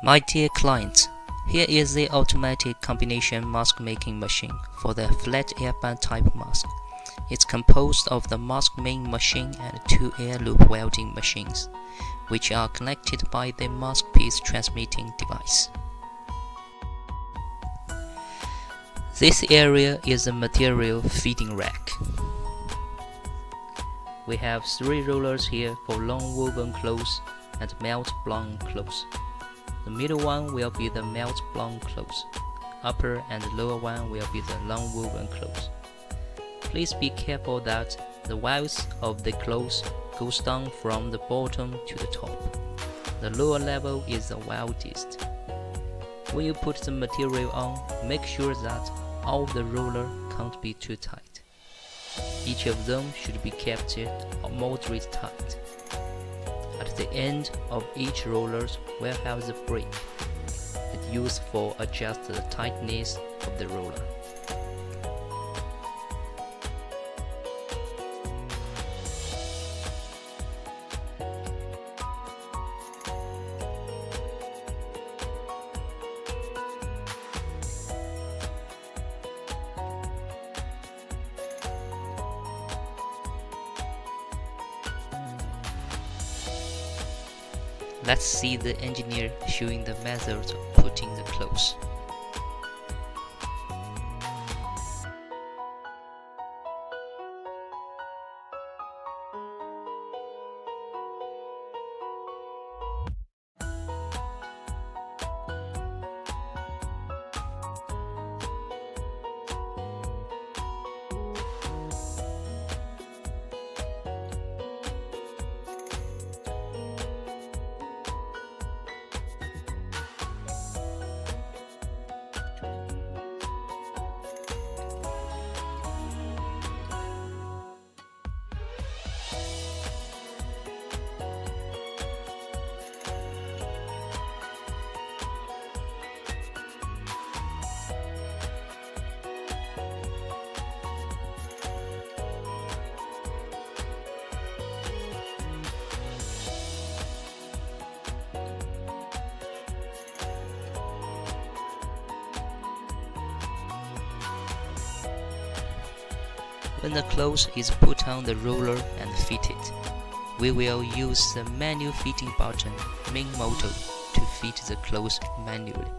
My dear client, here is the automatic combination mask making machine for the flat airband type mask. It's composed of the mask making machine and two air loop welding machines, which are connected by the mask piece transmitting device. This area is a material feeding rack. We have 3 rollers here for long woven clothes and melt blown clothes. The middle one will be the melt blown clothes. Upper and lower one will be the long woven clothes. Please be careful that the welds of the clothes goes down from the bottom to the top. The lower level is the weldest. When you put the material on, make sure that all the roller can't be too tight. Each of them should be kept moderate tight. At the end of each roller will have the brake. It's used for adjust the tightness of the roller. Let's see the engineer showing the method of putting the clothes. When the clothes is put on the roller and fitted, we will use the manual fitting button main motor to fit the clothes manually.